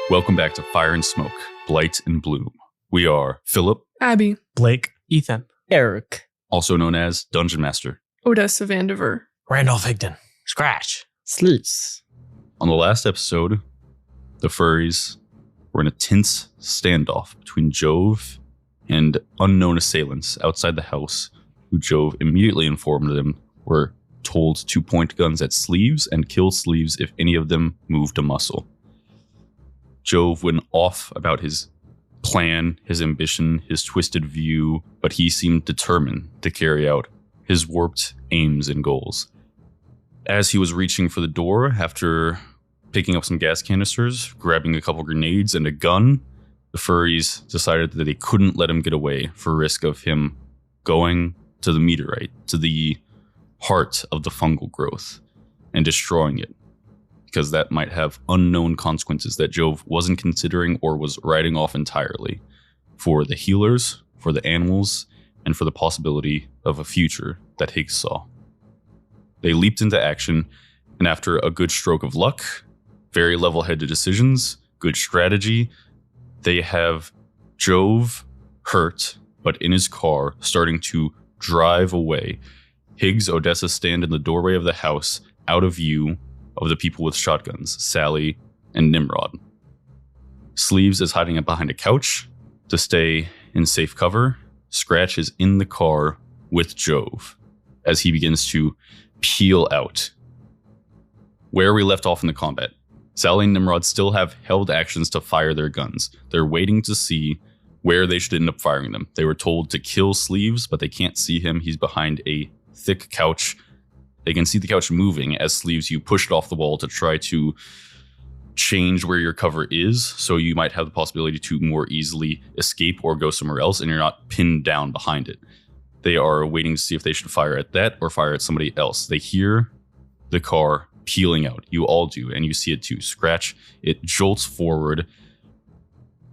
Welcome back to Fire and Smoke, Blight and Bloom. We are Phillip, Abby, Blake, Ethan, Eric, also known as Dungeon Master. Odessa Vandiver, Randolph Higdon, Scratch, Sleeps. On the last episode, the Furries were in a tense standoff between Jove and unknown assailants outside the house, who Jove immediately informed them were told to point guns at Sleeves and kill Sleeves if any of them moved a muscle. Jove went off about his plan, his ambition, his twisted view, but he seemed determined to carry out his warped aims and goals. As he was reaching for the door, after picking up some gas canisters, grabbing a couple grenades and a gun, the Furries decided that they couldn't let him get away for risk of him going to the meteorite, to the heart of the fungal growth, and destroying it, because that might have unknown consequences that Jove wasn't considering or was writing off entirely for the healers, for the animals, and for the possibility of a future that Higgs saw. They leaped into action, and after a good stroke of luck, very level-headed decisions, good strategy, they have Jove hurt, but in his car, starting to drive away. Higgs, Odessa stand in the doorway of the house, out of view of the people with shotguns, Sally and Nimrod. Sleeves is hiding behind a couch to stay in safe cover. Scratch is in the car with Jove as he begins to peel out. Where we left off in the combat, Sally and Nimrod still have held actions to fire their guns. They're waiting to see where they should end up firing them. They were told to kill Sleeves, but they can't see him. He's behind a thick couch. They can see the couch moving as Sleeves, you push it off the wall to try to change where your cover is, so you might have the possibility to more easily escape or go somewhere else, and you're not pinned down behind it. They are waiting to see if they should fire at that or fire at somebody else. They hear the car peeling out. You all do, and you see it too. Scratch, it jolts forward.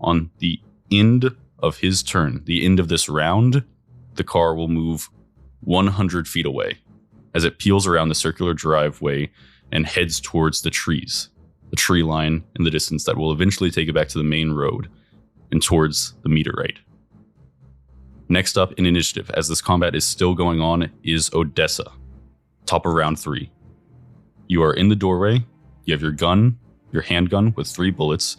On the end of his turn, the end of this round, the car will move 100 feet away as it peels around the circular driveway and heads towards the trees, the tree line in the distance that will eventually take it back to the main road and towards the meteorite. Next up in initiative, as this combat is still going on, is Odessa, top of round 3. You are in the doorway, you have your gun, your handgun with 3 bullets.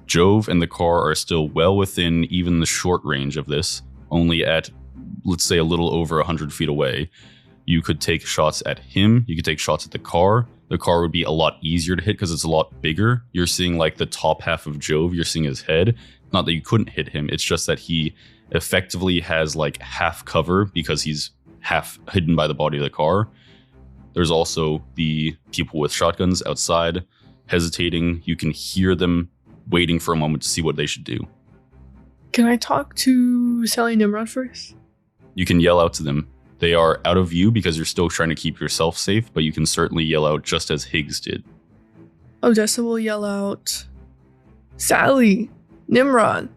Jove and the car are still well within even the short range of this, only at, let's say, a little over 100 feet away. You could take shots at him, you could take shots at the car. The car would be a lot easier to hit because it's a lot bigger. You're seeing like the top half of Jove, you're seeing his head. Not that you couldn't hit him, it's just that he effectively has like half cover because he's half hidden by the body of the car. There's also the people with shotguns outside hesitating. You can hear them waiting for a moment to see what they should do. Can I talk to Sally Nimrod first? You can yell out to them. They are out of view because you're still trying to keep yourself safe, but you can certainly yell out just as Higgs did. Odessa will yell out, Sally, Nimrod,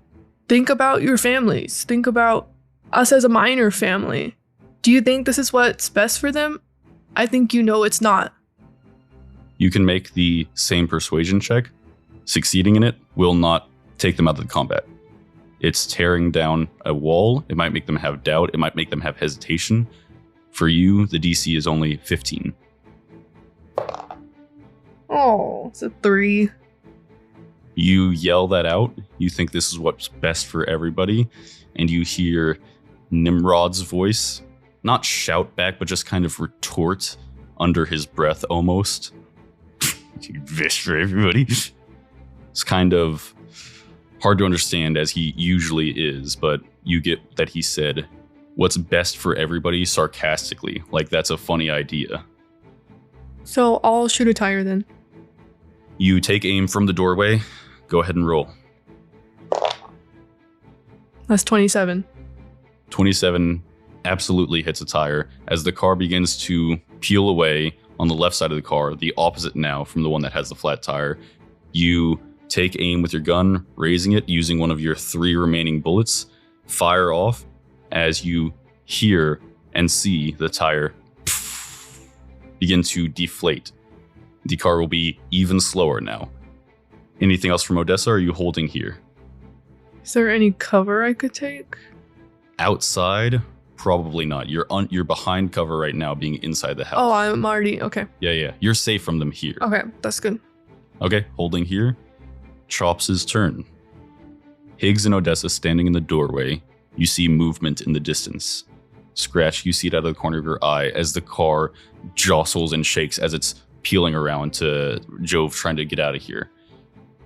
think about your families. Think about us as a minor family. Do you think this is what's best for them? I think you know it's not. You can make the same persuasion check. Succeeding in it will not take them out of the combat. It's tearing down a wall. It might make them have doubt. It might make them have hesitation. For you, the DC is only 15. Oh, it's a 3. You yell that out. You think this is what's best for everybody. And you hear Nimrod's voice, not shout back, but just kind of retort under his breath almost. Best for everybody. It's kind of hard to understand, as he usually is, but you get that he said, what's best for everybody, sarcastically, like that's a funny idea. So I'll shoot a tire then. You take aim from the doorway. Go ahead and roll. That's 27. 27 absolutely hits a tire as the car begins to peel away on the left side of the car, the opposite now from the one that has the flat tire. You take aim with your gun, raising it, using one of your 3 remaining bullets, fire off as you hear and see the tire begin to deflate. The car will be even slower now. Anything else from Odessa, or are you holding here? Is there any cover I could take? Outside, probably not. You're behind cover right now, being inside the house. Oh, I'm already okay. Yeah. You're safe from them here. Okay, that's good. Okay, holding here. Chops' turn. Higgs and Odessa standing in the doorway. You see movement in the distance. Scratch, you see it out of the corner of your eye as the car jostles and shakes as it's peeling around to Jove trying to get out of here.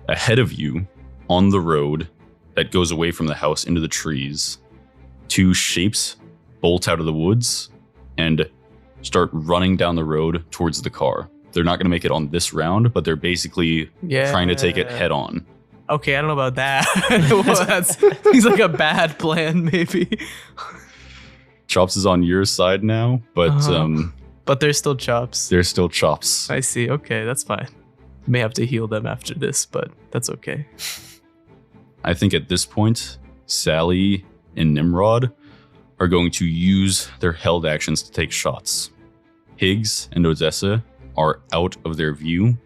Ahead of you, on the road that goes away from the house into the trees, two shapes bolt out of the woods and start running down the road towards the car. They're not going to make it on this round, but they're basically trying to take it head on. Okay, I don't know about that. Well, seems like a bad plan, maybe. Chops is on your side now, but but there's still Chops. There's still Chops. I see. Okay, that's fine. May have to heal them after this, but that's okay. I think at this point, Sally and Nimrod are going to use their held actions to take shots. Higgs and Odessa are out of their view.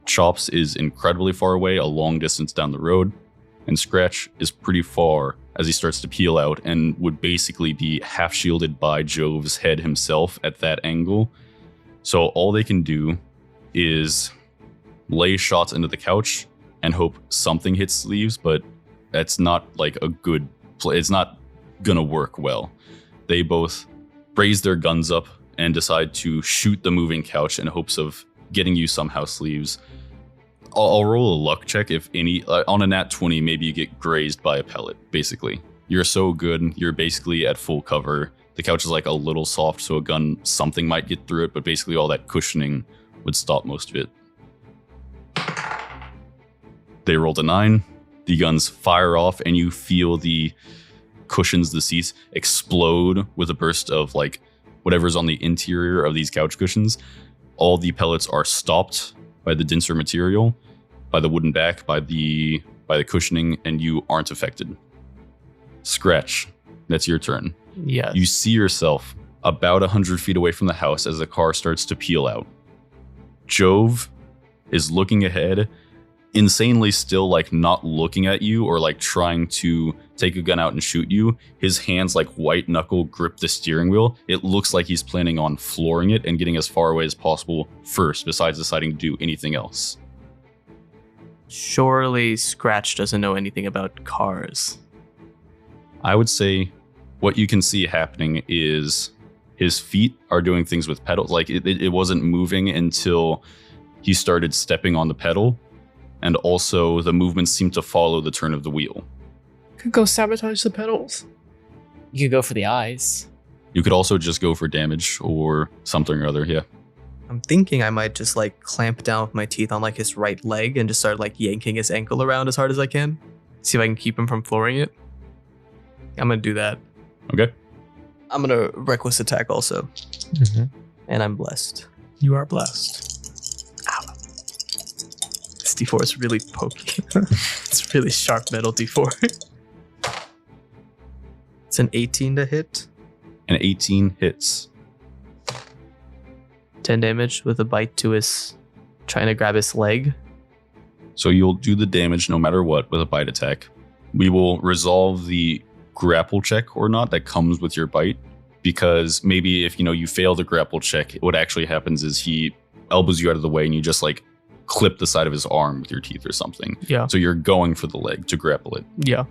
Chops is incredibly far away, a long distance down the road, and Scratch is pretty far as he starts to peel out and would basically be half shielded by Jove's head himself at that angle. So all they can do is lay shots into the couch and hope something hits sleeves, but that's not like a good play. It's not gonna work well. They both raise their guns up and decide to shoot the moving couch in hopes of getting you somehow sleeves. I'll roll a luck check if any. On a nat 20, maybe you get grazed by a pellet, basically. You're so good, you're basically at full cover. The couch is like a little soft, so a gun, something might get through it, but basically all that cushioning would stop most of it. They rolled a 9. The guns fire off, and you feel the cushions, the seats, explode with a burst of like whatever's on the interior of these couch cushions. All the pellets are stopped by the denser material, by the wooden back, by the cushioning, and you aren't affected. Scratch, that's your turn. Yeah. You see yourself about 100 feet away from the house as the car starts to peel out. Jove is looking ahead, insanely still like not looking at you or like trying to take a gun out and shoot you. His hands like white knuckle grip the steering wheel. It looks like he's planning on flooring it and getting as far away as possible first, besides deciding to do anything else. Surely Scratch doesn't know anything about cars. I would say what you can see happening is his feet are doing things with pedals. Like it wasn't moving until he started stepping on the pedal. And also the movements seem to follow the turn of the wheel. Could go sabotage the pedals. You could go for the eyes. You could also just go for damage or something or other, yeah. I'm thinking I might just like clamp down with my teeth on like his right leg and just start like yanking his ankle around as hard as I can. See if I can keep him from flooring it. I'm gonna do that. Okay. I'm gonna reckless attack also. Mm-hmm. And I'm blessed. You are blessed. This D4 is really pokey. It's really sharp metal D4. It's an 18 to hit. An 18 hits. 10 damage with a bite to his, trying to grab his leg. So you'll do the damage no matter what with a bite attack. We will resolve the grapple check or not that comes with your bite, because maybe if you fail the grapple check, what actually happens is he elbows you out of the way and you just like clip the side of his arm with your teeth or something. Yeah. So you're going for the leg to grapple it. Yeah.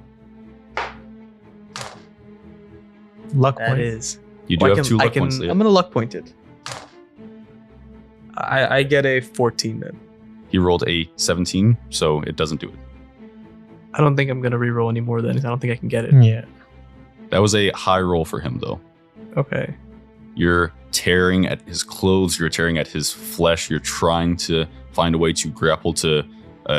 Luck That point. is. You do have 2 luck points. I'm gonna luck point it. I get a 14 then. He rolled a 17, so it doesn't do it. I don't think I'm gonna reroll any more then. I don't think I can get it. Yeah. That was a high roll for him, though. Okay. You're tearing at his clothes, you're tearing at his flesh, you're trying to find a way to grapple to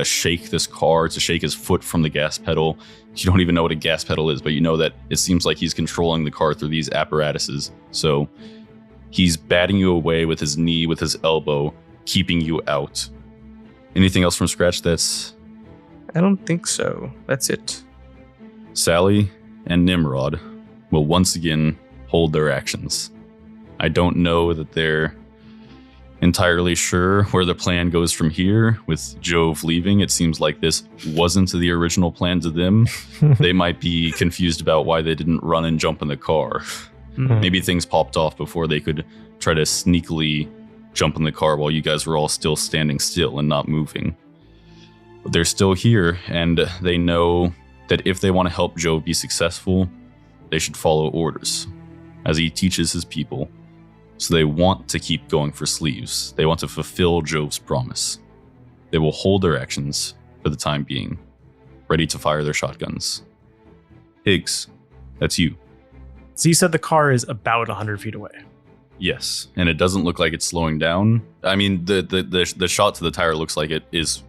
shake this car, to shake his foot from the gas pedal. You don't even know what a gas pedal is, but you know that it seems like he's controlling the car through these apparatuses. So he's batting you away with his knee, with his elbow, keeping you out. Anything else from Scratch that's... I don't think so. That's it. Sally and Nimrod will once again hold their actions. I don't know that they're entirely sure where the plan goes from here. With Jove leaving, it seems like this wasn't the original plan to them. They might be confused about why they didn't run and jump in the car. Maybe things popped off before they could try to sneakily jump in the car while you guys were all still standing still and not moving. But they're still here, and they know that if they want to help Jove be successful, they should follow orders, as he teaches his people. So they want to keep going for sleeves. They want to fulfill Jove's promise. They will hold their actions for the time being, ready to fire their shotguns. Higgs, that's you. So you said the car is about 100 feet away. Yes, and it doesn't look like it's slowing down. I mean, the shot to the tire looks like it is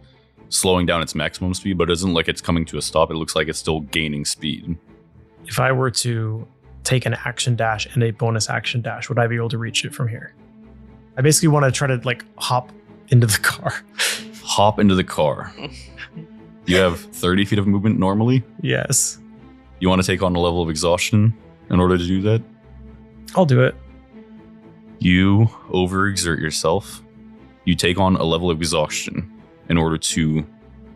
slowing down its maximum speed, but it doesn't look like it's coming to a stop. It looks like it's still gaining speed. If I were to take an action dash and a bonus action dash, would I be able to reach it from here? I basically want to try to like hop into the car. Hop into the car. You have 30 feet of movement normally. Yes. You want to take on a level of exhaustion in order to do that? I'll do it. You overexert yourself. You take on a level of exhaustion in order to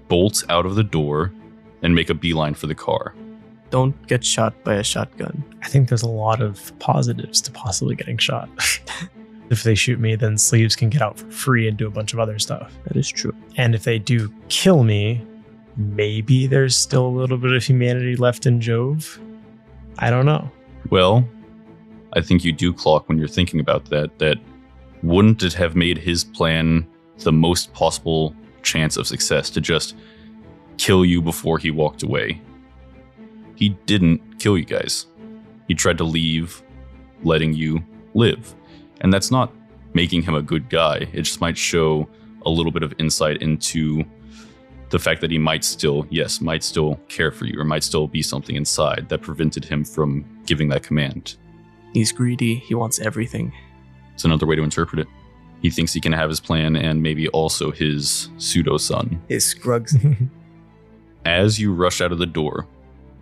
bolt out of the door and make a beeline for the car. Don't get shot by a shotgun. I think there's a lot of positives to possibly getting shot. If they shoot me, then sleeves can get out for free and do a bunch of other stuff. That is true. And if they do kill me, maybe there's still a little bit of humanity left in Jove. I don't know. Well, I think you do clock when you're thinking about that wouldn't it have made his plan the most possible chance of success to just kill you before he walked away? He didn't kill you guys. He tried to leave, letting you live. And that's not making him a good guy. It just might show a little bit of insight into the fact that he might still care for you, or might still be something inside that prevented him from giving that command. He's greedy. He wants everything. It's another way to interpret it. He thinks he can have his plan and maybe also his pseudo-son. His scrugs. As you rush out of the door,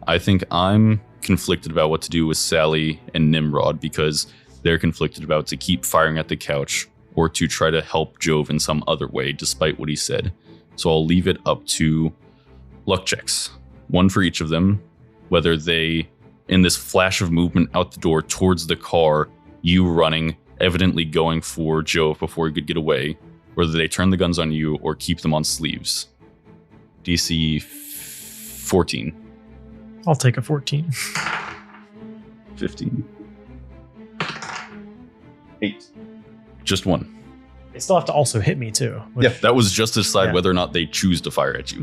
I think I'm conflicted about what to do with Sally and Nimrod, because they're conflicted about to keep firing at the couch or to try to help Jove in some other way, despite what he said. So I'll leave it up to luck checks, one for each of them, whether they, in this flash of movement out the door towards the car, you running, evidently going for Jove before he could get away, whether they turn the guns on you or keep them on sleeves. DC 14. I'll take a 14. 15. 8. Just one. They still have to also hit me too. Yeah, that was just to decide Yeah. whether or not they choose to fire at you.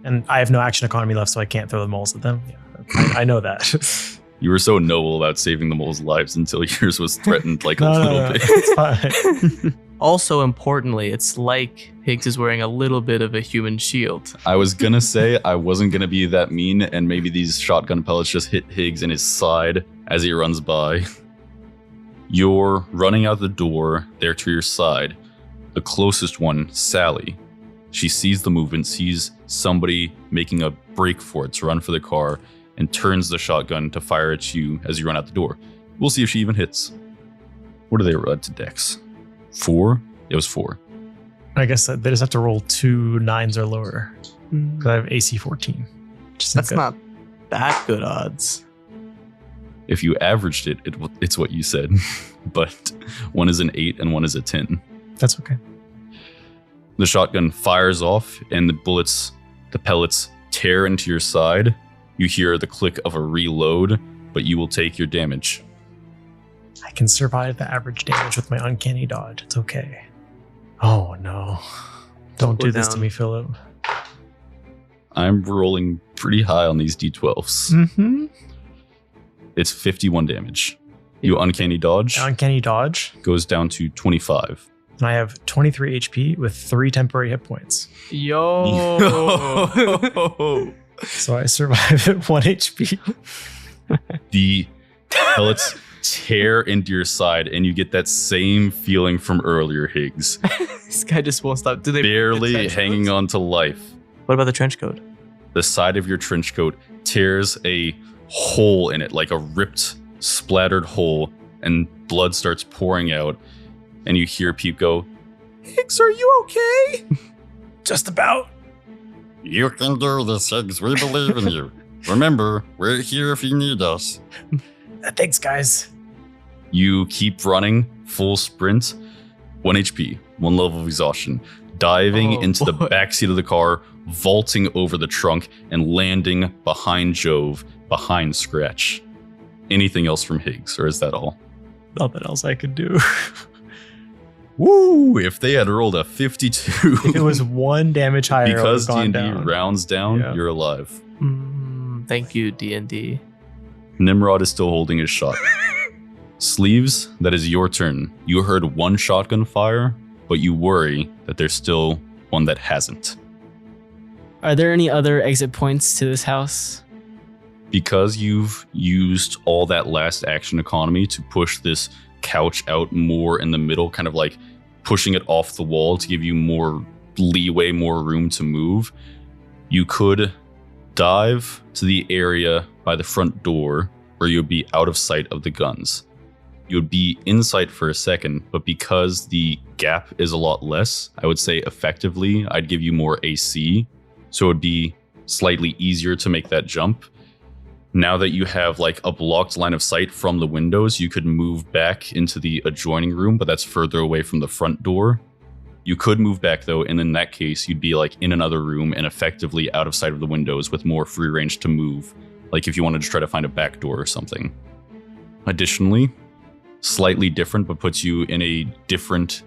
And I have no action economy left, so I can't throw the moles at them. Yeah, I know that. You were so noble about saving the moles' lives until yours was threatened like a No, little bit. It's fine. Also, importantly, it's like Higgs is wearing a little bit of a human shield. I was gonna say I wasn't gonna be that mean, and maybe these shotgun pellets just hit Higgs in his side as he runs by. You're running out the door, there to your side. The closest one, Sally. She sees the movement, sees somebody making a break for it to run for the car, and turns the shotgun to fire at you as you run out the door. We'll see if she even hits. What do they roll to Dex? 4? It was 4. I guess they just have to roll 2 9s or lower. Because I have AC 14. That's not that good odds. If you averaged it, it's what you said. But one is an 8 and one is a 10. That's okay. The shotgun fires off and the pellets tear into your side. You hear the click of a reload, but you will take your damage. I can survive the average damage with my uncanny dodge. It's okay. Oh no. Don't do this to down. me, Phillip. I'm rolling pretty high on these d12s. Mm-hmm. It's 51 damage. You uncanny dodge Uncanny dodge. goes down to 25. And I have 23 HP with 3 temporary hit points. Yo. So I survive at 1 HP. The pellets tear into your side, and you get that same feeling from earlier, Higgs. This guy just won't stop. Do they Barely hanging on to life. What about the trench coat? The side of your trench coat tears a hole in it, like a ripped, splattered hole, and blood starts pouring out. and you hear Peep go, Higgs, are you okay? Just about. You can do this, Higgs. We believe in you. Remember, we're here if you need us. Thanks, guys. You keep running, full sprint, 1 HP, 1 level of exhaustion, diving into the backseat of the car, vaulting over the trunk, and landing behind Jove, behind Scratch. Anything else from Higgs, or is that all? Nothing else I could do. Woo! If they had rolled a 52. If it was 1 damage higher, because it would've D&D gone down. rounds down, Yeah. you're alive. Thank you, D&D. Nimrod is still holding his shot. Sleeves, that is your turn. You heard 1 shotgun fire, but you worry that there's still one that hasn't. Are there any other exit points to this house? Because you've used all that last action economy to push this couch out more in the middle, kind of like pushing it off the wall to give you more leeway, more room to move, you could dive to the area by the front door where you'd be out of sight of the guns. You would be in sight for a second, but because the gap is a lot less, I would say effectively I'd give you more AC, so it would be slightly easier to make that jump. Now that you have like a blocked line of sight from the windows, you could move back into the adjoining room, but that's further away from the front door. You could move back though, and in that case, you'd be like in another room and effectively out of sight of the windows with more free range to move, like if you wanted to try to find a back door or something. Additionally, slightly different, but puts you in a different,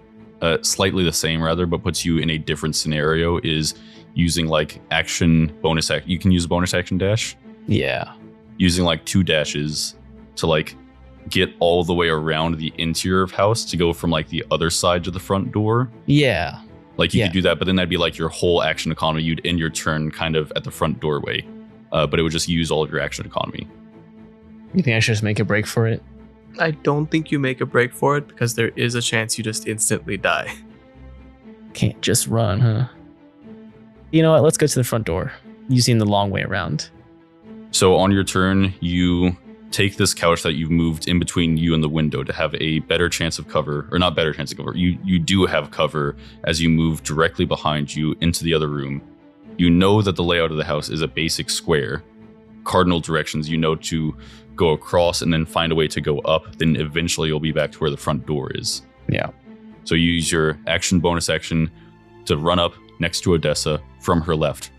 slightly the same rather, but puts you in a different scenario is using like action bonus act. You can use a bonus action dash. Yeah. Using like 2 dashes to like get all the way around the interior of house to go from like the other side to the front door. Yeah. Like you Yeah. could do that, but then that'd be like your whole action economy. You'd end your turn kind of at the front doorway, but it would just use all of your action economy. You think I should just make a break for it? I don't think you make a break for it because there is a chance you just instantly die. Can't just run, huh? You know what? Let's go to the front door, using the long way around. So on your turn, you take this couch that you've moved in between you and the window to have a better chance of cover, or not better chance of cover. You do have cover as you move directly behind you into the other room. You know that the layout of the house is a basic square. Cardinal directions, you know to go across and then find a way to go up. Then eventually you'll be back to where the front door is. Yeah. So you use your action bonus action to run up next to Odessa from her left.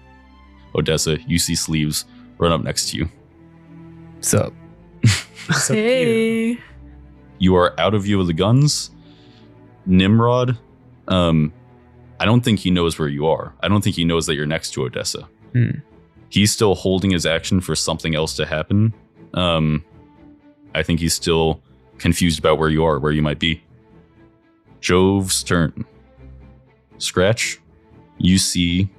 Odessa, you see Sleeves run up next to you. So, So cute. Hey. You are out of view of the guns. Nimrod, I don't think he knows where you are. I don't think he knows that you're next to Odessa. He's still holding his action for something else to happen. I think he's still confused about where you are, where you might be. Jove's turn. Scratch, you see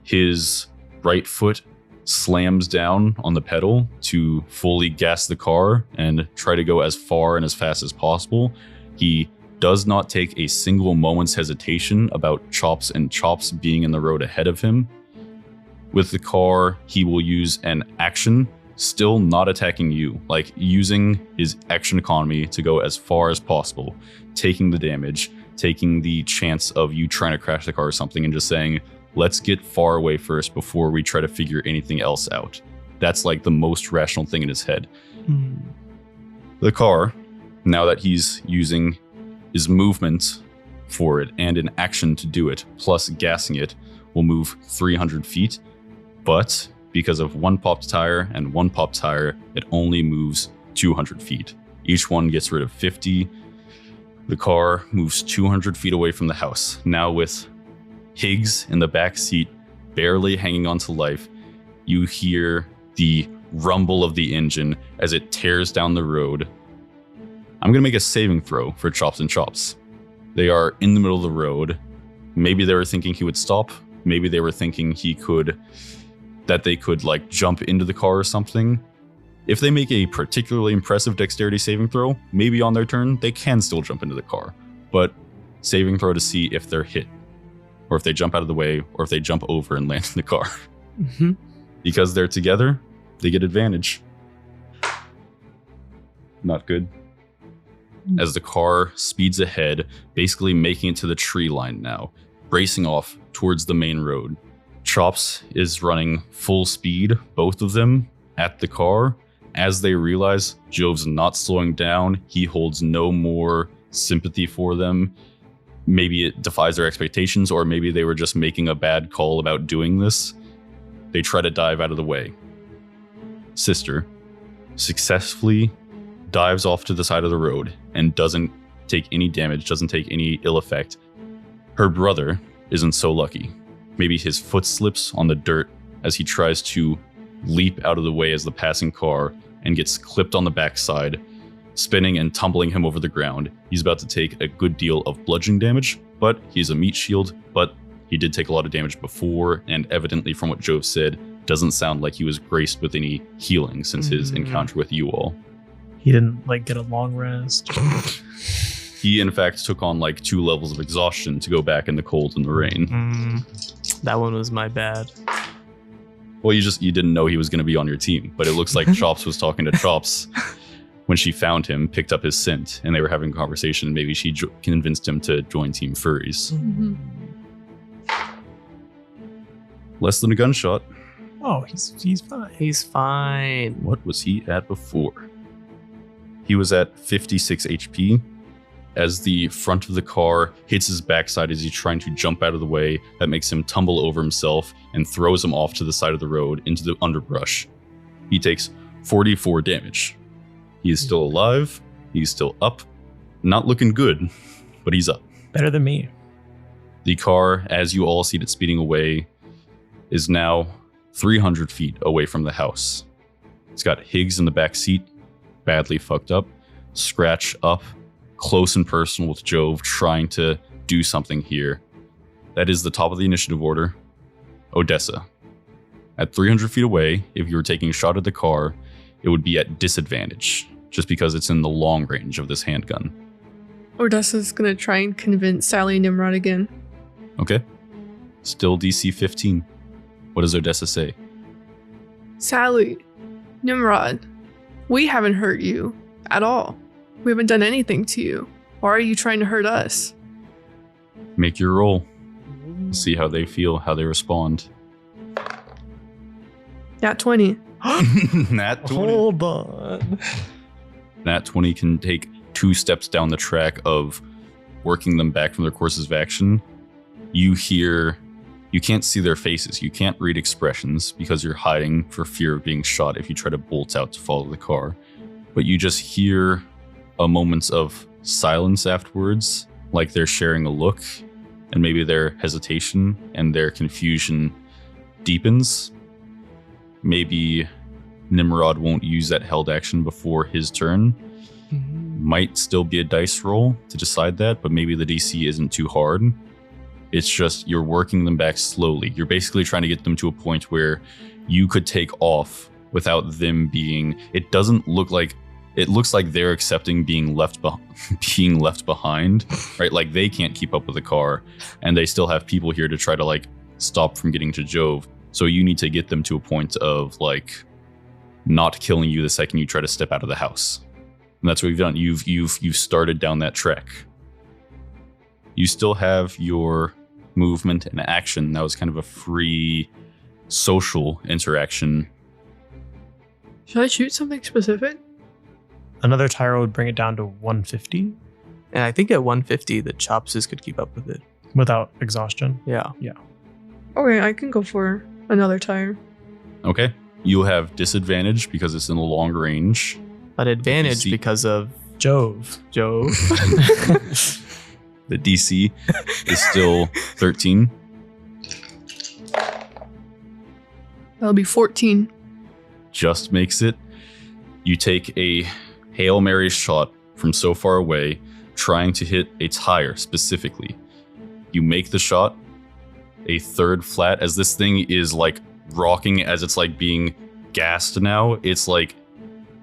his right foot slams down on the pedal to fully gas the car and try to go as far and as fast as possible. He does not take a single moment's hesitation about Chops and Chops being in the road ahead of him. With the car, he will use an action, still not attacking you, like using his action economy to go as far as possible, taking the damage, taking the chance of you trying to crash the car or something, and just saying, let's get far away first before we try to figure anything else out. That's like the most rational thing in his head. The car, now that he's using his movement for it and an action to do it, plus gassing it, will move 300 feet. But because of 1 popped tire and 1 popped tire, it only moves 200 feet. Each one gets rid of 50. The car moves 200 feet away from the house. Now with Higgs in the back seat, barely hanging on to life, you hear the rumble of the engine as it tears down the road. I'm going to make a saving throw for Chops and Chops. They are in the middle of the road. Maybe they were thinking he would stop. Maybe they were thinking that they could like jump into the car or something. If they make a particularly impressive dexterity saving throw, maybe on their turn, they can still jump into the car. But saving throw to see if they're hit, or if they jump out of the way, or if they jump over and land in the car. Because they're together, they get advantage. Not good. as the car speeds ahead, basically making it to the tree line now, racing off towards the main road. Chops is running full speed, both of them, at the car. As they realize Jove's not slowing down, he holds no more sympathy for them. Maybe it defies their expectations, or maybe they were just making a bad call about doing this. They try to dive out of the way. Sister successfully dives off to the side of the road and doesn't take any damage, doesn't take any ill effect. Her brother isn't so lucky. Maybe his foot slips on the dirt as he tries to leap out of the way as the passing car and gets clipped on the backside, spinning and tumbling him over the ground. He's about to take a good deal of bludgeoning damage, but he's a meat shield, but he did take a lot of damage before, and evidently from what Jove said, doesn't sound like he was graced with any healing since his encounter with you all. He didn't get a long rest. He in fact took on 2 levels of exhaustion to go back in the cold and the rain. That one was my bad. Well, you didn't know he was going to be on your team, but it looks like Chops was talking to Chops when she found him, picked up his scent, and they were having a conversation. Maybe she convinced him to join Team Furries. Less than a gunshot. Oh, he's fine. He's fine. What was he at before? He was at 56 HP. As the front of the car hits his backside as he's trying to jump out of the way, that makes him tumble over himself and throws him off to the side of the road into the underbrush. He takes 44 damage. He is still alive. He's still up. Not looking good, but he's up. Better than me. The car, as you all see it speeding away, is now 300 feet away from the house. It's got Higgs in the back seat, badly fucked up. Scratch up, close and personal with Jove, trying to do something here. That is the top of the initiative order. Odessa. At 300 feet away, if you were taking a shot at the car, it would be at disadvantage, just because it's in the long range of this handgun. Odessa's gonna try and convince Sally and Nimrod again. Okay. Still DC 15. What does Odessa say? Sally, Nimrod, we haven't hurt you at all. We haven't done anything to you. Why are you trying to hurt us? Make your roll. See how they feel, how they respond. Nat 20. Nat 20. Hold on. Nat 20 can take 2 steps down the track of working them back from their courses of action. You can't see their faces. You can't read expressions because you're hiding for fear of being shot if you try to bolt out to follow the car. But you just hear a moment of silence afterwards, like they're sharing a look, and maybe their hesitation and their confusion deepens. Maybe Nimrod won't use that held action before his turn. Might still be a dice roll to decide that, but maybe the DC isn't too hard. It's just you're working them back slowly. You're basically trying to get them to a point where you could take off without them being... It looks like they're accepting being left behind, right? Like they can't keep up with the car, and they still have people here to try to stop from getting to Jove. So you need to get them to a point of not killing you the second you try to step out of the house. And that's what you've done. You've started down that track. You still have your movement and action. That was kind of a free social interaction. Should I shoot something specific? Another tire would bring it down to 150 And I think at 150, the Chopses could keep up with it. without exhaustion. Yeah. Okay, I can go for another tire. Okay. You'll have disadvantage because it's in the long range. But advantage DC. because of Jove. Joe. The DC is still 13. That'll be 14. Just makes it. You take a Hail Mary shot from so far away, trying to hit a tire specifically. You make the shot, a third flat, as this thing is rocking as it's being gassed now. It's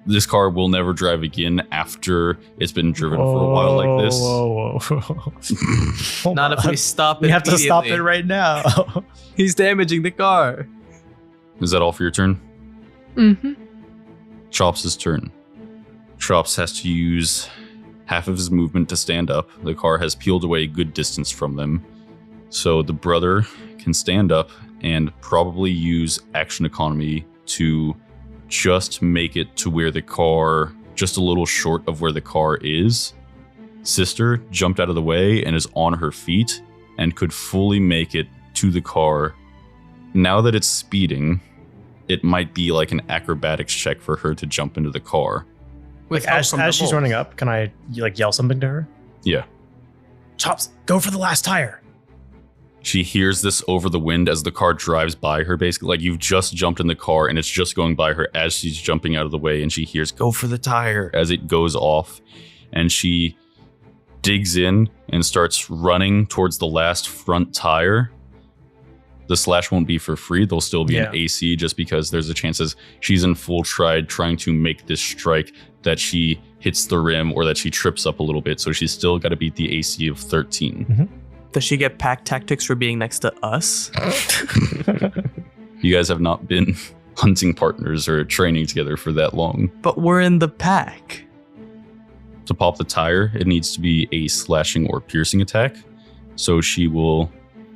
this car will never drive again after it's been driven for a while like this. Whoa. Not if we stop it. We have to stop immediately. it right now. He's damaging the car. Is that all for your turn? Mm-hmm. Chops' turn. Chops has to use half of his movement to stand up. The car has peeled away a good distance from them. So the brother can stand up and probably use action economy to just make it to where the car, just a little short of where the car is. Sister jumped out of the way and is on her feet and could fully make it to the car. Now that it's speeding, it might be like an acrobatics check for her to jump into the car. Like as she's running up, can I like yell something to her? Yeah. Chops, go for the last tire. She hears this over the wind as the car drives by her, basically. Like you've just jumped in the car and it's just going by her as she's jumping out of the way, and she hears, go for the tire, as it goes off. And she digs in and starts running towards the last front tire. The slash won't be for free. There'll still be an AC just because there's a chance as she's in full stride trying to make this strike that she hits the rim or that she trips up a little bit. So she's still got to beat the AC of 13. Mm-hmm. Does she get pack tactics for being next to us? You guys have not been hunting partners or training together for that long. But we're in the pack. To pop the tire, it needs to be a slashing or piercing attack. So she will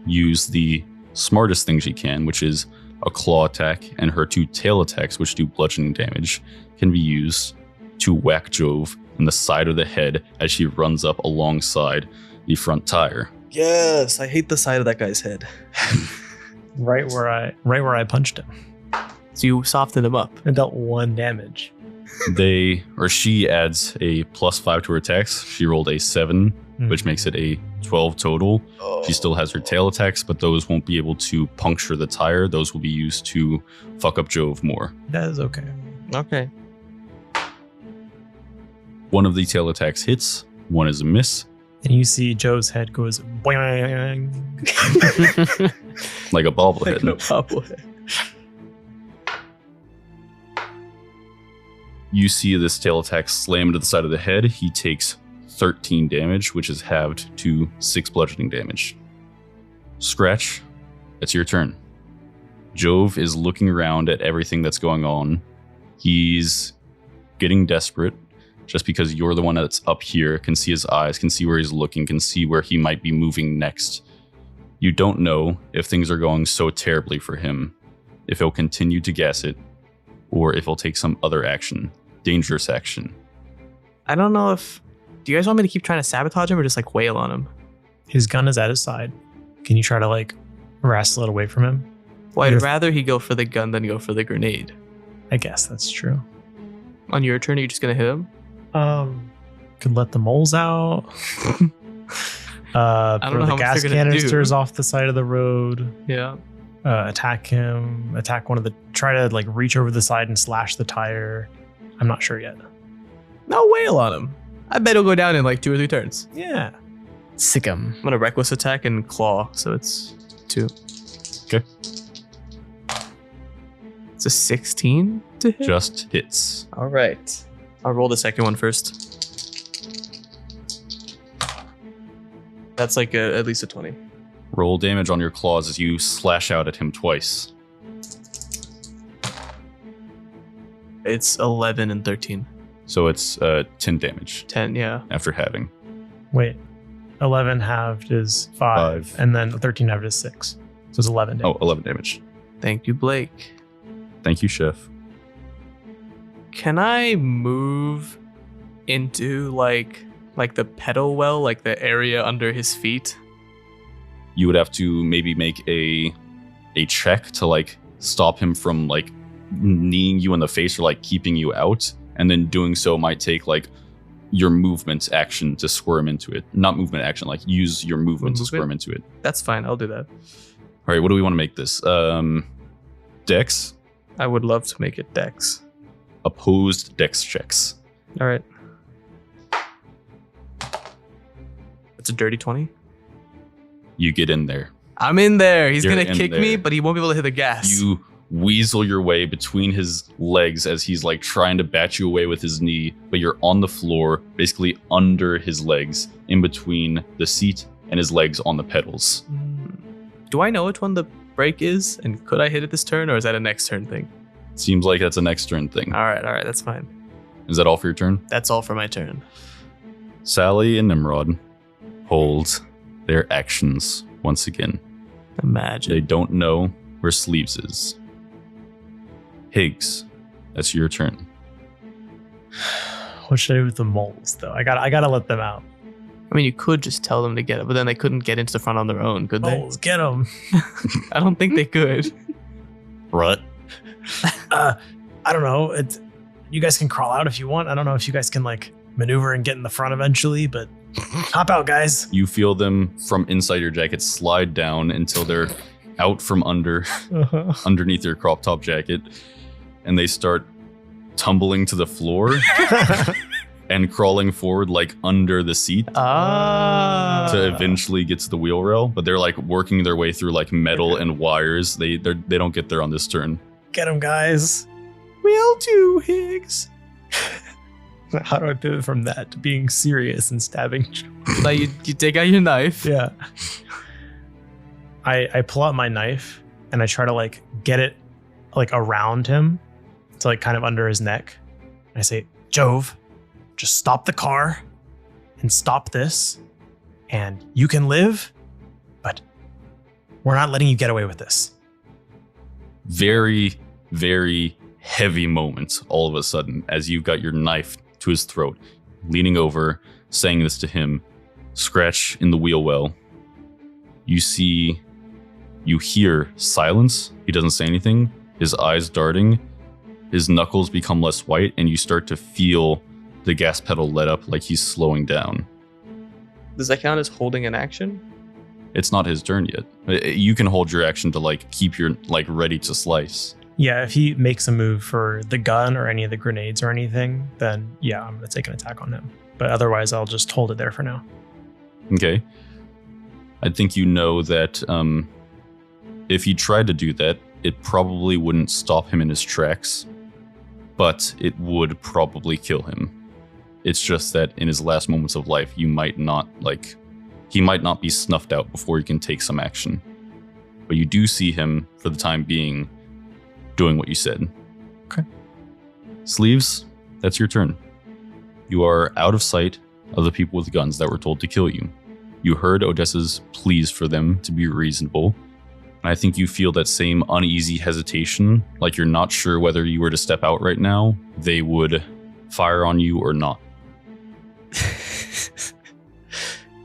use the smartest thing she can, which is a claw attack, and her 2 tail attacks, which do bludgeoning damage, can be used to whack Jove in the side of the head as she runs up alongside the front tire. Yes, I hate the side of that guy's head. Right where I punched him. So you softened him up. And dealt 1 damage. She adds a +5 to her attacks. She rolled a 7, which makes it a 12 total. She still has her tail attacks, but those won't be able to puncture the tire. Those will be used to fuck up Jove more. That is okay. Okay. One of the tail attacks hits, one is a miss. And you see Joe's head goes boing. Like a bobblehead. Like a bobblehead. You see this tail attack slam into the side of the head. He takes 13 damage, which is halved to 6 bludgeoning damage. Scratch, it's your turn. Jove is looking around at everything that's going on. He's getting desperate just because you're the one that's up here, can see his eyes, can see where he's looking, can see where he might be moving next. You don't know if things are going so terribly for him, if he'll continue to gas it, or if he'll take some other action, dangerous action. I don't know if... Do you guys want me to keep trying to sabotage him or just like wail on him? His gun is at his side. Can you try to like wrestle it away from him? Well, I'd rather he go for the gun than go for the grenade. I guess that's true. On your turn, are you just going to hit him? Could let the moles out. I don't throw know the how gas much they're gonna canisters do. off the side of the road. Yeah. Attack him. Attack one of the. Try to like reach over the side and slash the tire. I'm not sure yet. No, wail on him. I bet he'll go down in like 2 or 3 turns. Yeah. Sick 'em. I'm going to reckless attack and claw, so it's 2. Okay. It's a 16 to hit? Just hits. All right. I'll roll the second one first. That's like at least a 20. Roll damage on your claws as you slash out at him twice. It's 11 and 13. So it's 10 damage 10, yeah. after having. Wait. 11 halved is 5, and then 13 halved is 6. So it's 11 damage. Oh, 11 damage. Thank you, Blake. Thank you, Chef. Can I move into like the pedal well, like the area under his feet? You would have to maybe make a check to like stop him from like kneeing you in the face or like keeping you out, and then doing so might take like your movement action to squirm into it. Not movement action, like use your movement to squirm into it. That's fine. I'll do that. All right, what do we want to make this? Dex? I would love to make it Dex. Opposed Dex checks. All right. It's a dirty 20. You get in there. I'm in there. He's You're going to in kick me, there. but he won't be able to hit the gas. You weasel your way between his legs as he's like trying to bat you away with his knee, but you're on the floor, basically under his legs, in between the seat and his legs on the pedals. Do I know which one the break is? And could I hit it this turn, or is that a next turn thing? Seems like that's a next turn thing. All right, that's fine. Is that all for your turn? That's all for my turn. Sally and Nimrod hold their actions once again. Imagine. They don't know where Sleeves is. Higgs, that's your turn. What should I do with the moles, though? I gotta let them out. I mean, you could just tell them to get it, but then they couldn't get into the front on their own, could they? Moles, get them. I don't think they could. What? I don't know. You guys can crawl out if you want. I don't know if you guys can like maneuver and get in the front eventually, but hop out, guys. You feel them from inside your jacket slide down until they're out from underneath your crop top jacket, and they start tumbling to the floor and crawling forward like under the seat to eventually get to the wheel rail. But they're like working their way through like metal and wires. They don't get there on this turn. Get them, guys. We'll do, Higgs. How do I pivot from that to being serious and stabbing? Like you take out your knife. Yeah. I pull out my knife and I try to like get it like around him to like kind of under his neck. And I say, Jove, just stop the car and stop this and you can live, but we're not letting you get away with this. Very, very heavy moment all of a sudden as you've got your knife to his throat, leaning over, saying this to him. Scratch in the wheel well. You hear silence. He doesn't say anything. His eyes darting. His knuckles become less white, and you start to feel the gas pedal let up like he's slowing down. Does that count as holding an action? It's not his turn yet. You can hold your action to like keep your like ready to slice. Yeah, if he makes a move for the gun or any of the grenades or anything, then yeah, I'm going to take an attack on him. But otherwise, I'll just hold it there for now. Okay. I think you know that if he tried to do that, it probably wouldn't stop him in his tracks, but it would probably kill him. It's just that in his last moments of life, he might not be snuffed out before he can take some action. But you do see him, for the time being, doing what you said. Okay. Sleeves, that's your turn. You are out of sight of the people with guns that were told to kill you. You heard Odessa's pleas for them to be reasonable, and I think you feel that same uneasy hesitation, like you're not sure whether you were to step out right now, they would fire on you or not.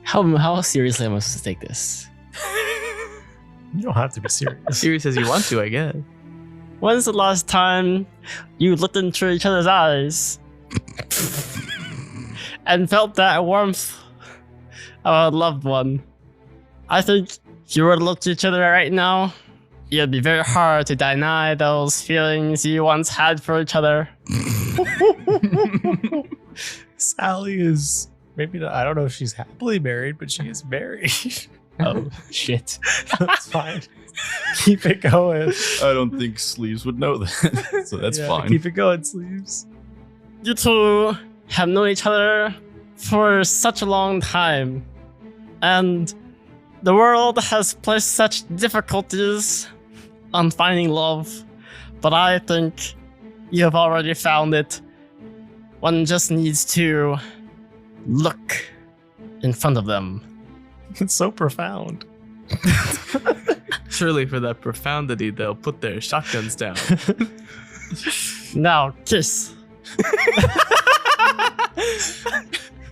How seriously am I supposed to take this? You don't have to be serious. As serious as you want to, I guess. When's the last time you looked into each other's eyes and felt that warmth of a loved one? I think if you were to look to each other right now, it'd be very hard to deny those feelings you once had for each other. Sally is maybe not, I don't know if she's happily married, but she is married. Oh, shit. That's fine. Keep it going. I don't think Sleeves would know that, so that's Yeah, fine. Keep it going, Sleeves. You two have known each other for such a long time, and the world has placed such difficulties on finding love, but I think you have already found it. One just needs to look in front of them. It's so profound. Surely for that profundity, they'll put their shotguns down. Now, kiss.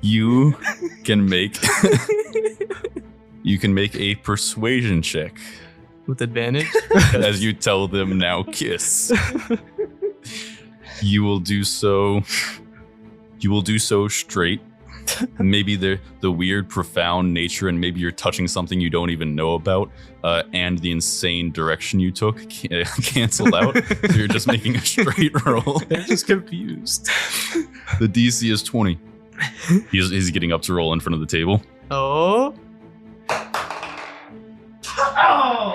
You can make a persuasion check With advantage? as you tell them now kiss. You will do so straight. Maybe the weird, profound nature, and maybe you're touching something you don't even know about, and the insane direction you took canceled out. So you're just making a straight roll. They're just confused. The DC is 20. He's getting up to roll in front of the table. Oh. Oh!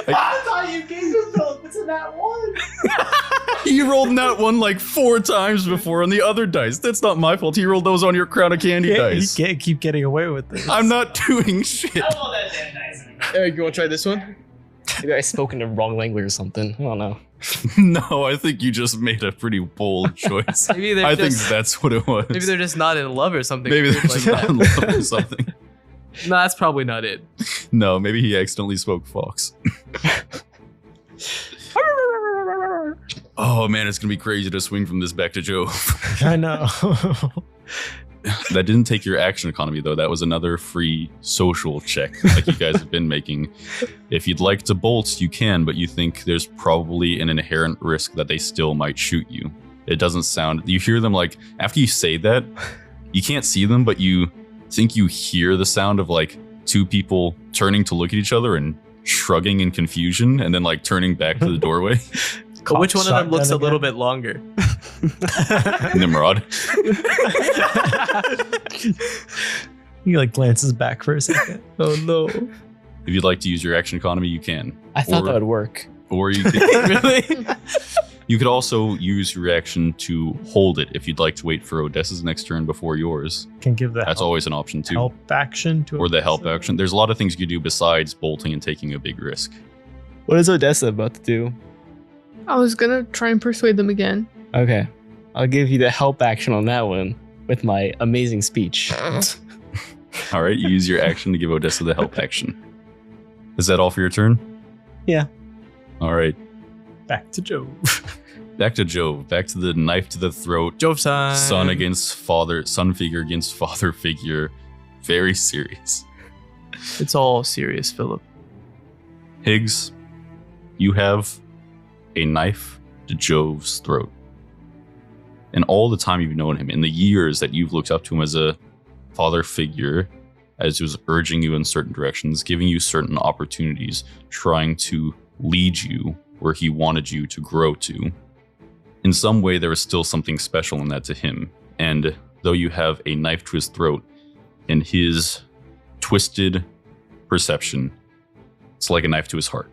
I thought you gave yourself to that one. He rolled that one like 4 times before on the other dice. That's not my fault. He rolled those on your crown of candy dice. He can't keep getting away with this. I'm not doing shit. Eric, you want to try this one? Maybe I spoke in the wrong language or something. I don't know. No, I think you just made a pretty bold choice. Maybe they're I think just, that's what it was. maybe they're just not in love or something. Maybe they're weird just like not in love or something. that. No, that's probably not it. No, maybe he accidentally spoke fox. Oh man, it's gonna be crazy to swing from this back to Jove. I know. That didn't take your action economy though. That was another free social check like you guys have been making. If you'd like to bolt, you can, but you think there's probably an inherent risk that they still might shoot you. It doesn't sound, you hear them like, after you say that, you can't see them, but you think you hear the sound of like two people turning to look at each other and shrugging in confusion and then like turning back to the doorway. But which one of them looks a Shotgun little again? bit longer? Nimrod. He like glances back for a second. Oh no. If you'd like to use your action economy, you can. I thought Or- that would work. Or you could, Really? you could also use your action to hold it if you'd like to wait for Odessa's next turn before yours. Can give the That's help, always an option too. help action to Or the help Odessa. action. There's a lot of things you do besides bolting and taking a big risk. What is Odessa about to do? I was gonna try and persuade them again. Okay. I'll give you the help action on that one with my amazing speech. All right, you use your action to give Odessa the help action. Is that all for your turn? Yeah. All right, Back to Joe. back to Jove. Back to the knife to the throat. Jove time. Son against father. Son figure against father figure. Very serious. It's all serious, Phillip. Higgs, you have a knife to Jove's throat. And all the time you've known him, in the years that you've looked up to him as a father figure, as he was urging you in certain directions, giving you certain opportunities, trying to lead you where he wanted you to grow to. In some way, there was still something special in that to him. And though you have a knife to his throat, in his twisted perception, it's like a knife to his heart.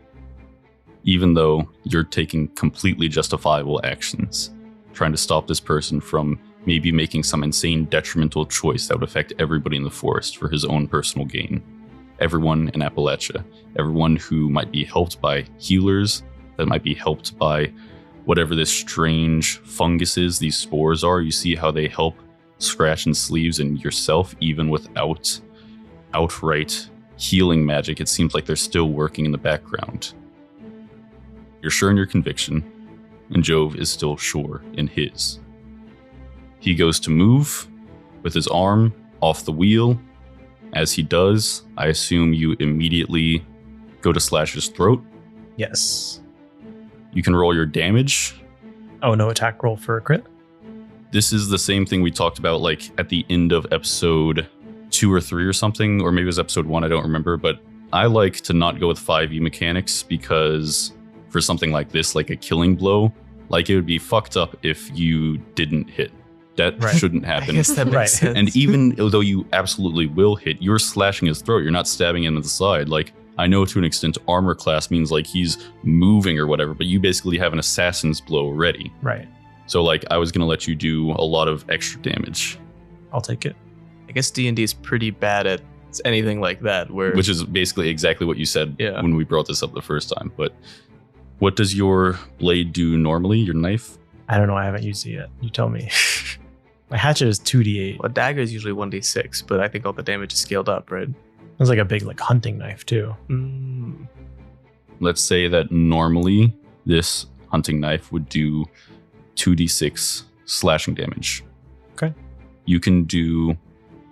Even though you're taking completely justifiable actions, trying to stop this person from maybe making some insane detrimental choice that would affect everybody in the forest for his own personal gain. Everyone in Appalachia, everyone who might be helped by healers, that might be helped by whatever this strange fungus is, these spores are. You see how they help Scratch and Sleeves and yourself, even without outright healing magic. It seems like they're still working in the background. You're sure in your conviction, and Jove is still sure in his. He goes to move with his arm off the wheel. As he does, I assume you immediately go to slash his throat. Yes. You can roll your damage. Oh, no attack roll for a crit? This is the same thing we talked about like at the end of episode 2 or 3 or something, or maybe it was episode 1, I don't remember, but I like to not go with 5e mechanics because for something like this, like a killing blow, like it would be fucked up if you didn't hit. That Right. shouldn't I happen. guess that makes Right. sense. And even though you absolutely will hit, you're slashing his throat. You're not stabbing him in the side. Like, I know to an extent armor class means like he's moving or whatever, but you basically have an assassin's blow ready. Right. So like I was going to let you do a lot of extra damage, I'll take it. I guess D&D is pretty bad at anything like that. Where which is basically exactly what you said Yeah. when we brought this up the first time. But what does your blade do normally, your knife? I don't know. I haven't used it yet. You tell me. My hatchet is 2d8. a dagger is usually 1d6, but I think all the damage is scaled up, right? It's like a big like hunting knife too. Let's say that normally this hunting knife would do 2d6 slashing damage. Okay. You can do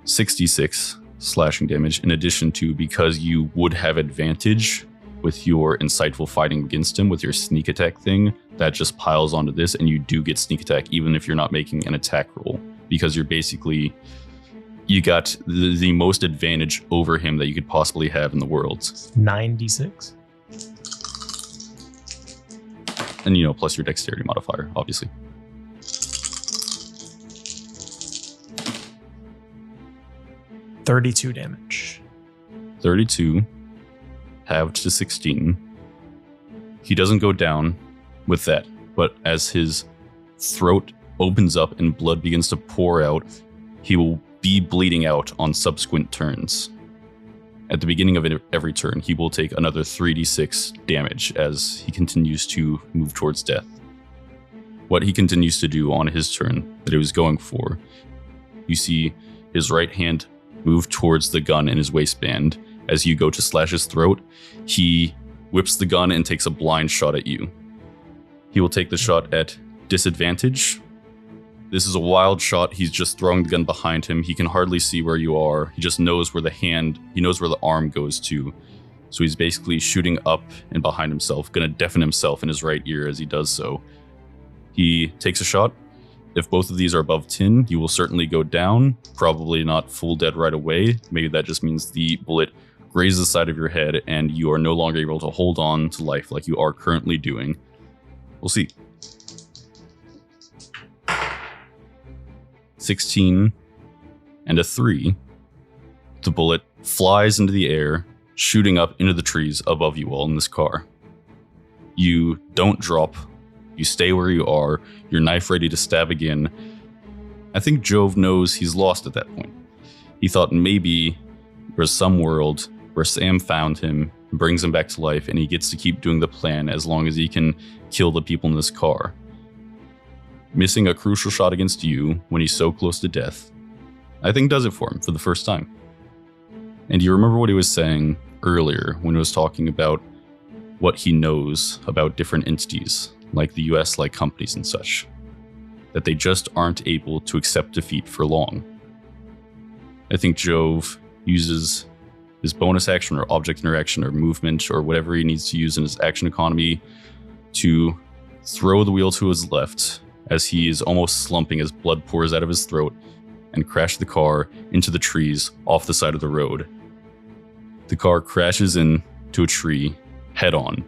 66 slashing damage in addition to, because you would have advantage with your insightful fighting against him with your sneak attack thing, that just piles onto this and you do get sneak attack even if you're not making an attack roll, because you're basically, you got the most advantage over him that you could possibly have in the world. 9d6. And, you know, plus your dexterity modifier, obviously. $32 damage. 32, halved to 16. He doesn't go down with that, but as his throat opens up and blood begins to pour out, he will be bleeding out on subsequent turns. At the beginning of every turn, he will take another 3d6 damage as he continues to move towards death. What he continues to do on his turn that he was going for, you see his right hand move towards the gun in his waistband. As you go to slash his throat, he whips the gun and takes a blind shot at you. He will take the shot at disadvantage. This is a wild shot. He's just throwing the gun behind him. He can hardly see where you are. He just knows where he knows where the arm goes to. So he's basically shooting up and behind himself, gonna deafen himself in his right ear as he does so. He takes a shot. If both of these are above 10, you will certainly go down. Probably not full dead right away. Maybe that just means the bullet grazes the side of your head and you are no longer able to hold on to life like you are currently doing. We'll see. 16 and a 3. The bullet flies into the air, shooting up into the trees above you all in this car. You don't drop. You stay where you are, your knife ready to stab again. I think Jove knows he's lost at that point. He thought maybe there's some world where Sam found him, brings him back to life, and he gets to keep doing the plan as long as he can kill the people in this car. Missing a crucial shot against you when he's so close to death, I think does it for him for the first time. And you remember what he was saying earlier when he was talking about what he knows about different entities, like the US, like companies and such, that they just aren't able to accept defeat for long. I think Jove uses his bonus action or object interaction or movement or whatever he needs to use in his action economy to throw the wheel to his left as he is almost slumping as blood pours out of his throat and crash the car into the trees off the side of the road. The car crashes into a tree head on.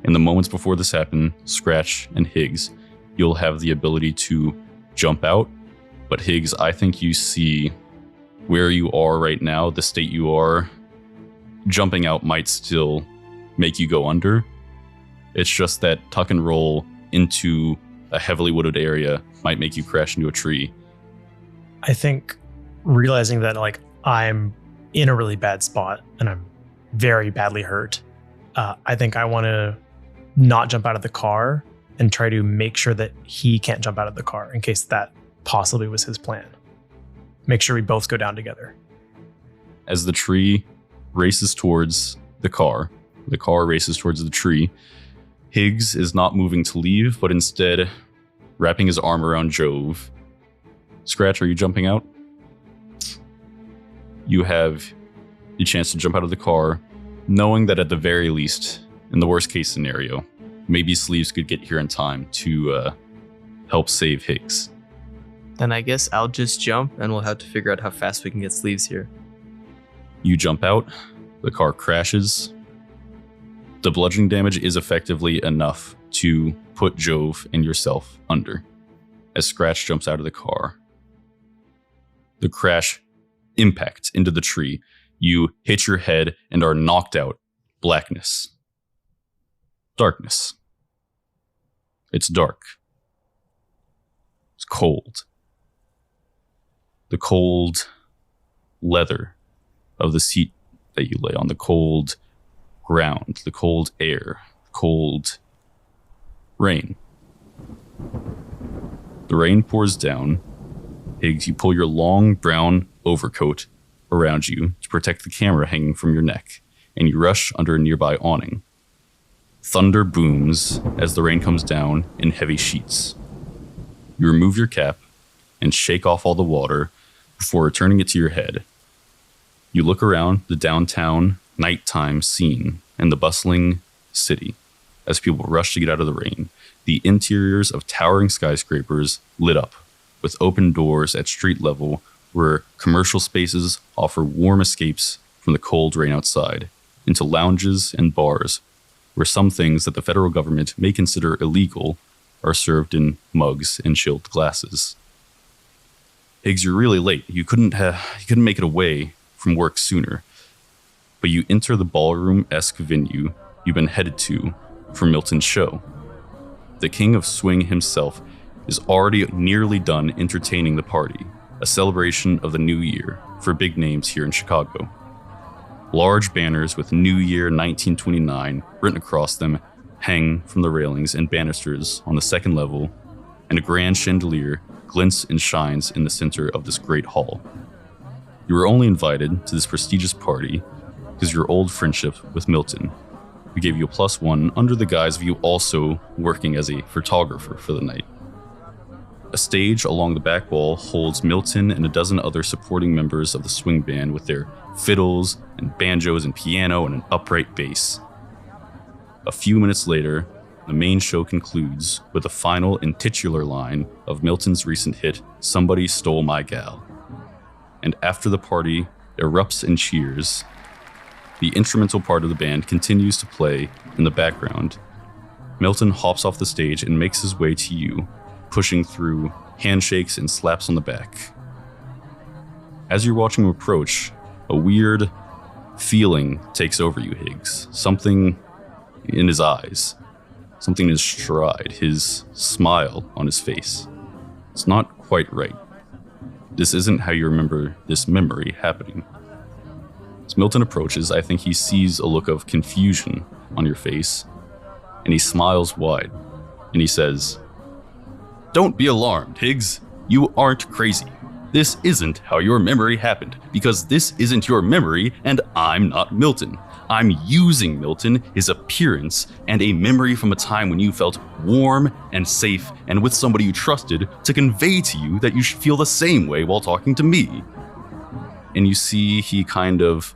In the moments before this happened, Scratch and Higs, you'll have the ability to jump out, but Higs, I think you see where you are right now, the state you are. Jumping out might still make you go under. It's just that tuck and roll into a heavily wooded area might make you crash into a tree. I think realizing that like I'm in a really bad spot and I'm very badly hurt, I think I want to not jump out of the car and try to make sure that he can't jump out of the car in case that possibly was his plan. Make sure we both go down together. As the tree races towards the car races towards the tree, Higgs is not moving to leave, but instead wrapping his arm around Jove. Scratch, are you jumping out? You have the chance to jump out of the car, knowing that at the very least, in the worst case scenario, maybe Sleeves could get here in time to help save Higgs. Then I guess I'll just jump and we'll have to figure out how fast we can get Sleeves here. You jump out, the car crashes. The bludgeoning damage is effectively enough to put Jove and yourself under. As Scratch jumps out of the car, the crash impacts into the tree. You hit your head and are knocked out. Blackness. Darkness. It's dark. It's cold. The cold leather of the seat that you lay on, the cold ground, the cold air, cold rain. The rain pours down. Higgs, you pull your long brown overcoat around you to protect the camera hanging from your neck, and you rush under a nearby awning. Thunder booms as the rain comes down in heavy sheets. You remove your cap and shake off all the water before returning it to your head. You look around the downtown nighttime scene and the bustling city as people rush to get out of the rain. The interiors of towering skyscrapers lit up with open doors at street level where commercial spaces offer warm escapes from the cold rain outside into lounges and bars where some things that the federal government may consider illegal are served in mugs and chilled glasses. Higgs, you're really late. You couldn't make it away from work sooner, but you enter the ballroom-esque venue you've been headed to for Milton's show. The king of swing himself is already nearly done entertaining the party, a celebration of the new year for big names here in Chicago. Large banners with New Year 1929 written across them hang from the railings and banisters on the second level, and a grand chandelier glints and shines in the center of this great hall. You were only invited to this prestigious party because of your old friendship with Milton, who gave you a +1 under the guise of you also working as a photographer for the night. A stage along the back wall holds Milton and a dozen other supporting members of the swing band with their fiddles and banjos and piano and an upright bass. A few minutes later, the main show concludes with a final and titular line of Milton's recent hit, Somebody Stole My Gal. And after the party erupts in cheers, the instrumental part of the band continues to play in the background. Milton hops off the stage and makes his way to you, pushing through handshakes and slaps on the back. As you're watching him approach, a weird feeling takes over you, Higgs. Something in his eyes, something in his stride, his smile on his face. It's not quite right. This isn't how you remember this memory happening. As Milton approaches, I think he sees a look of confusion on your face, and he smiles wide, and he says, "Don't be alarmed, Higgs. You aren't crazy. This isn't how your memory happened, because this isn't your memory, and I'm not Milton. I'm using Milton, his appearance, and a memory from a time when you felt warm and safe and with somebody you trusted to convey to you that you should feel the same way while talking to me." And you see he kind of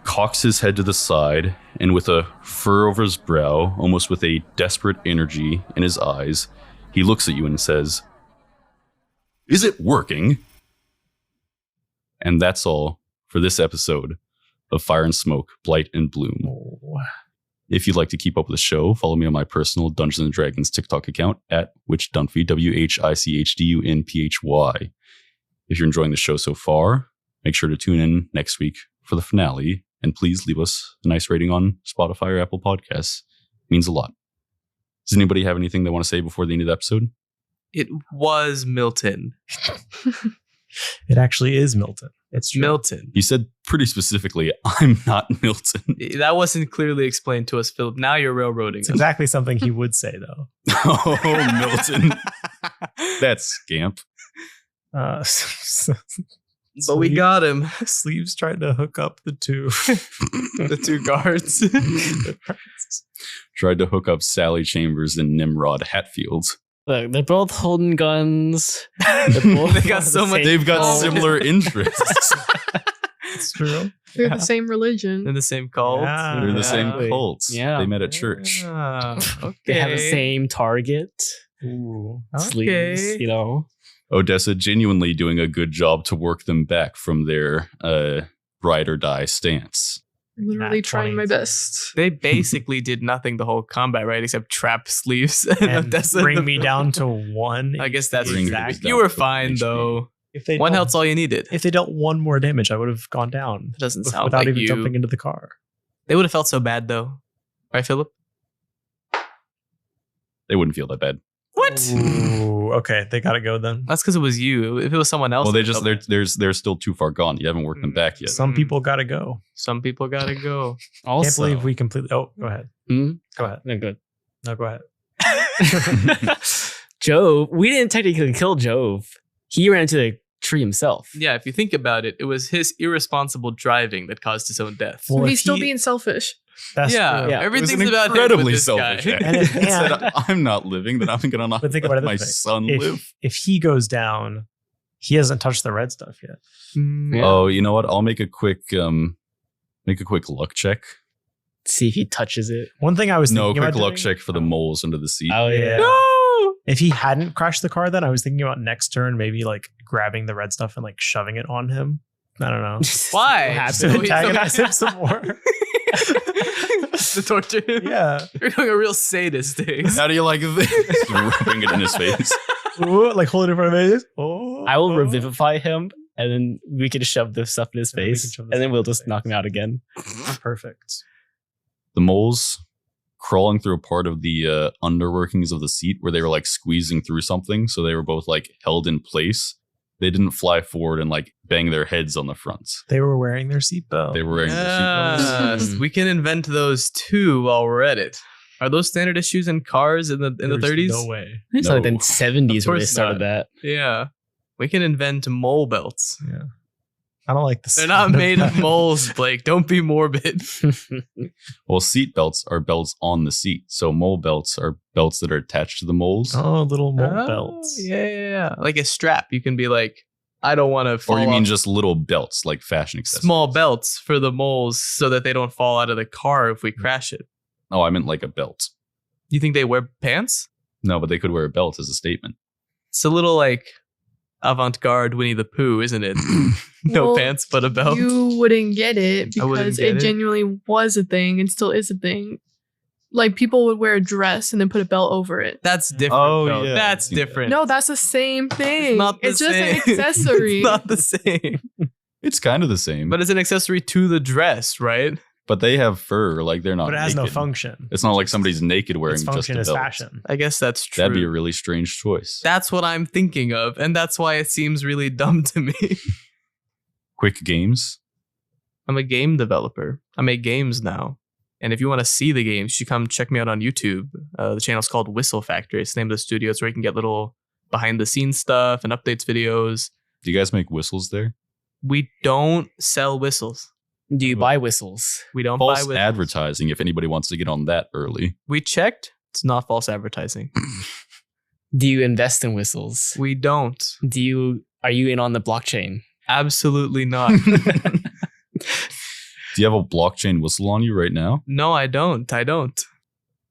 cocks his head to the side, and with a fur over his brow, almost with a desperate energy in his eyes, he looks at you and says, "Is it working?" And that's all for this episode of Fire and Smoke, Blight and Bloom. If you'd like to keep up with the show, follow me on my personal Dungeons & Dragons TikTok account at WitchDunphy, WHICHDUNPHY. If you're enjoying the show so far, make sure to tune in next week for the finale, and please leave us a nice rating on Spotify or Apple Podcasts. It means a lot. Does anybody have anything they want to say before the end of the episode? It was Milton. It actually is Milton. It's Milton. You said pretty specifically, I'm not Milton. That wasn't clearly explained to us, Phillip. Now you're railroading It's us. exactly something he would say, though. Oh, Milton. That scamp. But we got him. Sleeves trying to hook up the two. The two guards. Tried to hook up Sally Chambers and Nimrod Hatfield. Look, they're both holding guns. They got so much. They've got similar interests. It's true. They're the same religion. In the same cult. Yeah. They're the same Exactly. cults. Yeah. They met at church. Okay. They have the same target. Ooh. Sleeves, Okay. you know. Odessa genuinely doing a good job to work them back from their ride or die stance. Literally Nat trying 20. my best. They basically did nothing the whole combat, right? Except trap sleeves. And Odessa bring the- me down to 1. I guess that's Bring exact. me You down were to fine HP. though. If they One dealt- health's all you needed. If they dealt 1 more damage, I would have gone down. It doesn't sound without like even you. jumping into the car. They would have felt so bad though, right, Phillip? They wouldn't feel that bad. What? Ooh, okay, they gotta go then. That's because it was you. If it was someone else, Well, they'd felt bad. they're still too far gone. You haven't worked them back yet. Some people gotta go. Some people gotta go. Also, Can't believe we completely. Oh, go ahead. Hmm? Go ahead. No, good. No, go ahead. Jove, we didn't technically kill Jove. He ran into the tree himself. Yeah, if you think about it, it was his irresponsible driving that caused his own death. Well, He's if still he- being selfish. That's yeah, true. Yeah. everything's It was an about him incredibly with this selfish guy. act. And if- It said, and- I'm not living, then I'm going to not But think about let it my this way. son live. If he goes down, he hasn't touched the red stuff yet. Yeah. Oh, you know what? I'll make a quick luck check. See if he touches it. One thing I was No, thinking quick about luck doing- check for the moles under the seat. Oh, yeah. No! If he hadn't crashed the car, then I was thinking about next turn, maybe like grabbing the red stuff and like shoving it on him. I don't know. Why? What To happened? antagonize him some more. To torture him? Yeah. You're going a real sadist thing. How do you like this? Rubbing it in his face. Ooh, like hold it in front of his face. Oh, I will oh. revivify him, and then we can shove the stuff in his And we can face, shove the and then stuff we'll in his just knock him face. out again. Perfect. The moles crawling through a part of the underworkings of the seat where they were like squeezing through something. So they were both like held in place. They didn't fly forward and like bang their heads on the fronts. They were wearing their seatbelt. They were wearing their seatbelts. Yes, we can invent those too while we're at it. Are those standard issues in cars in the There's 30s? No way. It's No. like the 70s Of when they course started not. that. Yeah. We can invent mole belts. Yeah. I don't like this. They're not made of moles, Blake. Don't be morbid. Well, seat belts are belts on the seat. So mole belts are belts that are attached to the moles. Oh, little mole Oh, belts. Yeah. Like a strap. You can be like, I don't want to fall Or you mean off. just little belts like fashion accessories? Small belts for the moles so that they don't fall out of the car if we crash it. Oh, I meant like a belt. You think they wear pants? No, but they could wear a belt as a statement. It's a little like avant-garde Winnie the Pooh, isn't it? No Well, pants, but a belt. You wouldn't get it I wouldn't because get it it. genuinely was a thing and still is a thing. Like people would wear a dress and then put a belt over it. That's different. Oh, though. yeah. That's I've seen that. different. No, that's the same thing. not the It's just same. an accessory. It's not the same. It's kind of the same. But it's an accessory to the dress, right? But they have fur. Like they're not But it has no naked. function. It's not like somebody's naked wearing Its just function a is belt. fashion. I guess that's true. That'd be a really strange choice. That's what I'm thinking of, and that's why it seems really dumb to me. Quick games. I'm a game developer. I make games now. And if you want to see the games, you should come check me out on YouTube. The channel's called Whistle Factory. It's the name of the studio. It's where you can get little behind the scenes stuff and updates videos. Do you guys make whistles there? We don't sell whistles. Do you buy whistles? We don't buy False whistles. advertising if anybody wants to get on that early. We checked. It's not false advertising. Do you invest in whistles? We don't. Are you in on the blockchain? Absolutely not. Do you have a blockchain whistle on you right now? No, I don't. I don't.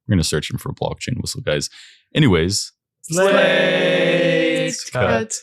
We're going to search him for a blockchain whistle, guys. Anyways, Slate Cut. Cut.